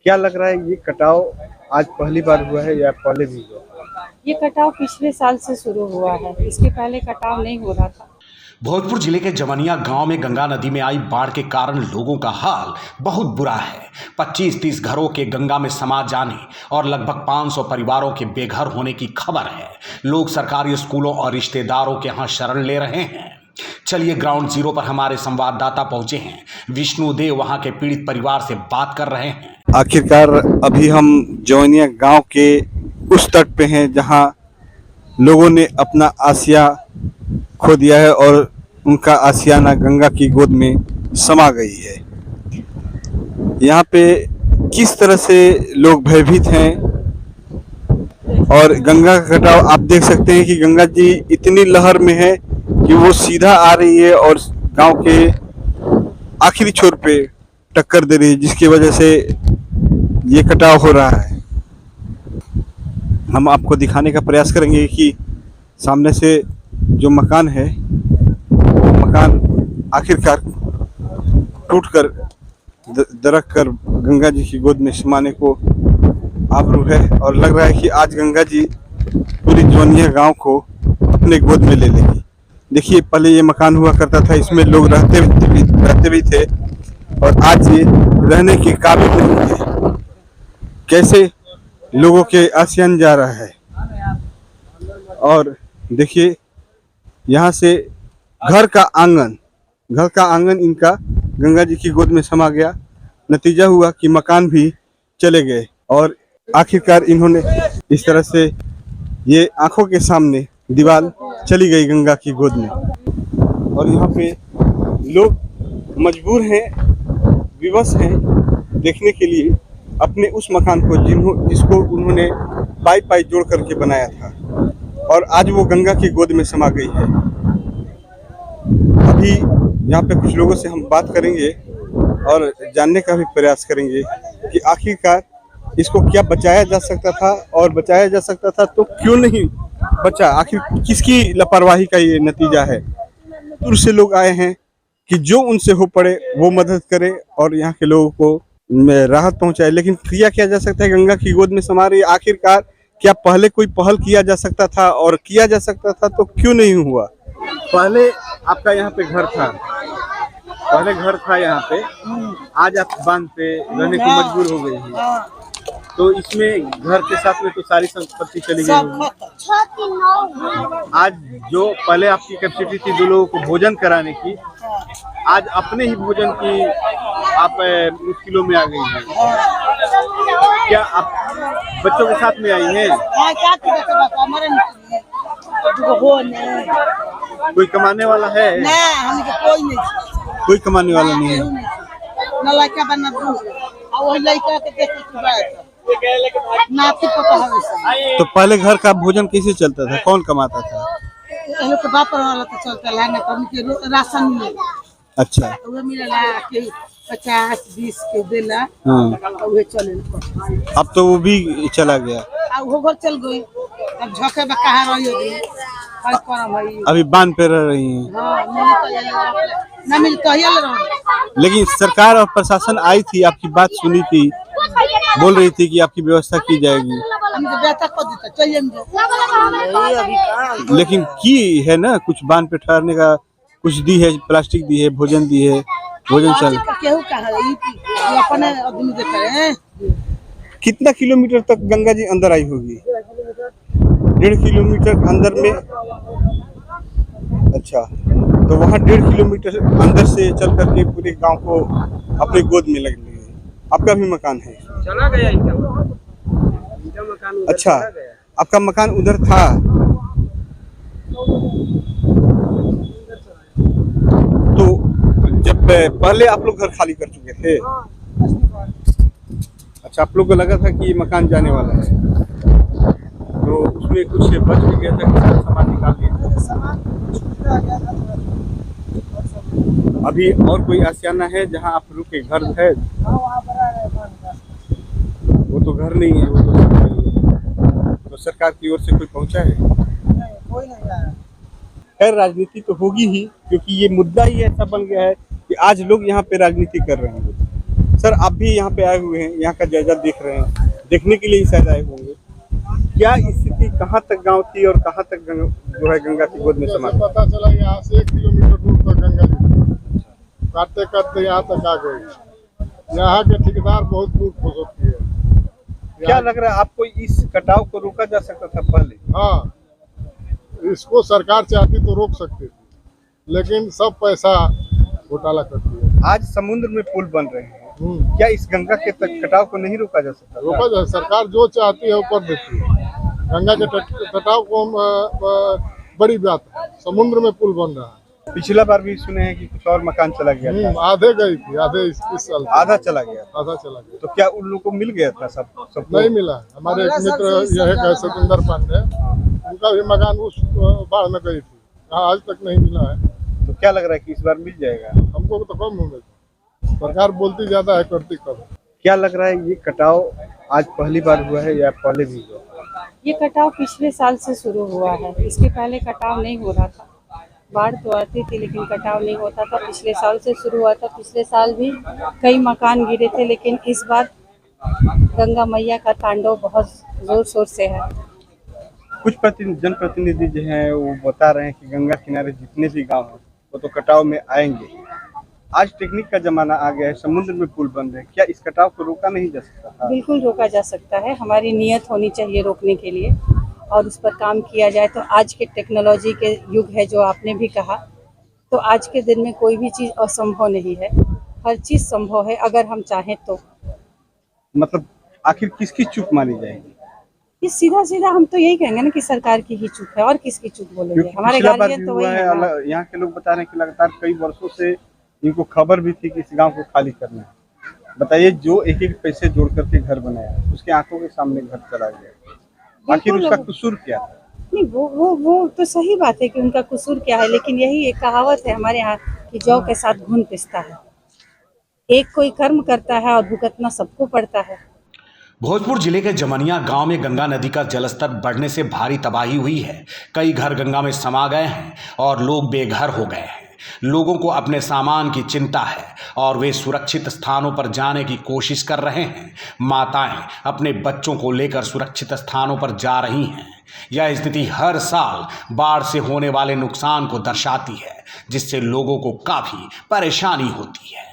क्या लग रहा है, ये कटाव आज पहली बार हुआ है या पहले भी हुआ? ये कटाव पिछले साल से शुरू हुआ है, इसके पहले कटाव नहीं हो रहा था। भोजपुर जिले के जमनिया गांव में गंगा नदी में आई बाढ़ के कारण लोगों का हाल बहुत बुरा है। 25-30 घरों के गंगा में समा जाने और लगभग 500 परिवारों के बेघर होने की खबर है। लोग सरकारी स्कूलों और रिश्तेदारों के यहाँ शरण ले रहे हैं। चलिए ग्राउंड जीरो पर हमारे संवाददाता पहुंचे हैं। विष्णुदेव वहां के पीड़ित परिवार से बात कर रहे हैं। आखिरकार अभी हम जमनिया गांव के उस तट पे हैं जहां लोगों ने अपना आसिया खो दिया है और उनका आसियाना गंगा की गोद में समा गई है। यहाँ पे किस तरह से लोग भयभीत हैं और गंगा का कटाव आप देख सकते हैं कि गंगा जी इतनी लहर में है कि वो सीधा आ रही है और गांव के आखिरी छोर पे टक्कर दे रही है, जिसकी वजह से ये कटाव हो रहा है। हम आपको दिखाने का प्रयास करेंगे कि सामने से जो मकान है वो मकान आखिरकार टूटकर दरक कर गंगा जी की गोद में समाने को आबरू है और लग रहा है कि आज गंगा जी पूरी जमनिया गांव को अपने गोद में ले लेगी। देखिए, पहले ये मकान हुआ करता था, इसमें लोग रहते भी थे और आज ये रहने के काबिल नहीं है। कैसे लोगों के आसियान जा रहा है और देखिए यहाँ से घर का आंगन इनका गंगा जी की गोद में समा गया। नतीजा हुआ कि मकान भी चले गए और आखिरकार इन्होंने इस तरह से ये आंखों के सामने दीवार चली गई गंगा की गोद में और यहाँ पे लोग मजबूर हैं, विवश हैं देखने के लिए अपने उस मकान को जिसको उन्होंने पाई जोड़ करके बनाया था और आज वो गंगा की गोद में समा गई है। अभी यहाँ पे कुछ लोगों से हम बात करेंगे और जानने का भी प्रयास करेंगे कि आखिरकार इसको क्या बचाया जा सकता था और बचाया जा सकता था तो क्यों नहीं बचा, आखिर किसकी लापरवाही का ये नतीजा है। दूर से लोग आए हैं कि जो उनसे हो पड़े वो मदद करे और यहाँ के लोगों को राहत पहुंचाए, लेकिन किया क्या जा सकता है, गंगा की गोद में समा रही। आखिरकार क्या पहले कोई पहल किया जा सकता था और किया जा सकता था तो क्यों नहीं हुआ? पहले आपका यहाँ पे घर था, यहाँ पे, आज आप बांध पे रहने को मजबूर हो गए हैं, तो इसमें घर के साथ में तो सारी संपत्ति चली गई होगी। आज जो पहले आपकी कैपेसिटी थी 2 लोगों को भोजन कराने की, आज अपने ही भोजन की आप मुश्किलों में आ गई हैं। क्या आप बच्चों के साथ में आई हैं? कोई कमाने वाला है? कोई कमाने वाला नहीं है। तो पहले घर का भोजन कैसे चलता था, कौन कमाता था? राशन में अच्छा, 50-20 के देला। चले अब तो वो भी चला गया, घर चल गई। अब झोंके में कहाँ रही अभी बांध पे रह रही हैं। लेकिन सरकार और प्रशासन आई थी, आपकी बात सुनी थी, बोल रही थी कि आपकी व्यवस्था की जाएगी, लेकिन की है ना, कुछ बांध पे ठहरने का कुछ दी है, प्लास्टिक दी है, भोजन दी है, भोजन चल। कितना किलोमीटर तक गंगा जी अंदर आई होगी? 1.5 किलोमीटर अंदर में। अच्छा, तो वहाँ 1.5 किलोमीटर अंदर से चल करके पूरे गांव को अपने गोद में लग ली। आपका भी मकान है? चला गया इनका मकान उधर। अच्छा, आपका मकान उधर था। तो जब पहले आप लोग घर खाली कर चुके थे? अच्छा, आप लोग को लगा था कि ये मकान जाने वाला है, तो उसमें कुछ बच भी गया था, कुछ सामान निकाल लिया था। अभी और कोई आशियाना है जहां आप रुके? घर है? वो तो घर नहीं है, वो तो सरकारी है। तो सरकार की ओर से कोई पहुंचा है? कोई नहीं आया। खैर, राजनीति तो होगी ही, क्योंकि ये मुद्दा ही ऐसा बन गया है कि आज लोग यहाँ पे राजनीति कर रहे हैं। सर आप भी यहाँ पे आए हुए हैं, यहाँ का जायजा देख रहे हैं, देखने के लिए ही शायद आए होंगे। क्या स्थिति कहाँ तक गांव थी और कहाँ तक जो है गंगा की गोद में जैसे समा? पता चला यहाँ से 1 किलोमीटर दूर तक गंगा जी काटते काटते यहाँ तक आ गई। यहाँ के ठेकेदार बहुत दूर खुश होती है। क्या लग रहा है आपको इस कटाव को रोका जा सकता था पहले? हाँ, इसको सरकार चाहती तो रोक सकती थी, लेकिन सब पैसा घोटाला करती है। आज समुद्र में पुल बन रहे हैं, क्या इस गंगा के कटाव को नहीं रोका जा सकता? रोका जाए, सरकार जो चाहती है वो कर देती है। गंगा के कटाव को बड़ी बात है, समुद्र में पुल बन रहा है। पिछला बार भी सुने हैं कि कुछ और मकान चला गया था। आधे गई थी, आधे इस साल आधा चला गया। आधा चला गया। तो क्या उन लोगों को मिल गया था सब नहीं मिला। हमारे एक मित्र यह है सतेंद्र पांडे, उनका भी मकान उस बाढ़ में गई थी, आज तक नहीं मिला है। तो क्या लग रहा है कि इस बार मिल जाएगा? हमको तो कम उम्मीद है, सरकार बोलती ज्यादा है करती कम। क्या लग रहा है ये कटाव आज पहली बार हुआ है या पहले भी हुआ? ये कटाव पिछले साल से शुरू हुआ है, इसके पहले कटाव नहीं हो रहा था। बाढ़ तो आती थी लेकिन कटाव नहीं होता था। पिछले साल से शुरू हुआ था। पिछले साल भी कई मकान गिरे थे, लेकिन इस बार गंगा मैया का तांडव बहुत जोर शोर से है। कुछ जनप्रतिनिधि जो हैं वो बता रहे हैं कि गंगा किनारे जितने भी गांव हैं वो तो कटाव में आएंगे। आज टेक्निक का जमाना आ गया है, समुद्र में पुल बन रहे हैं, क्या इस कटाव को रोका नहीं जा सकता? बिल्कुल रोका जा सकता है। हमारी नियत होनी चाहिए रोकने के लिए और उस पर काम किया जाए। तो आज के टेक्नोलॉजी के युग है, जो आपने भी कहा, तो आज के दिन में कोई भी चीज़ असंभव नहीं है। हर चीज़ संभव है अगर हम चाहें तो। मतलब आखिर किसकी चूक मानी जाएगी? ये सीधा सीधा हम तो यही कहेंगे ना कि सरकार की ही चूक है, और किसकी चूक बोलेंगे? हमारे पिछला बार गार्जियन भी तो हुआ वही है। है ना। यहाँ के लोग बता रहे हैं कि लगातार कई वर्षों से इनको खबर भी थी कि इस गांव को खाली करना है। बताइए, जो एक एक पैसे जोड़ करके घर बनाया, उसके आंखों के सामने घर चला गया, आखिर उसका कसूर क्या था? नहीं, वो तो सही बात है कि उनका कसूर क्या है, लेकिन यही एक कहावत है हमारे यहाँ कि जौ के साथ घुन पिसता है। एक कोई कर्म करता है और भुगतना सबको पड़ता है। भोजपुर जिले के जमनिया गांव में गंगा नदी का जलस्तर बढ़ने से भारी तबाही हुई है। कई घर गंगा में समा गए हैं और लोग बेघर हो गए हैं। लोगों को अपने सामान की चिंता है और वे सुरक्षित स्थानों पर जाने की कोशिश कर रहे हैं। माताएं अपने बच्चों को लेकर सुरक्षित स्थानों पर जा रही हैं। यह स्थिति हर साल बाढ़ से होने वाले नुकसान को दर्शाती है, जिससे लोगों को काफी परेशानी होती है।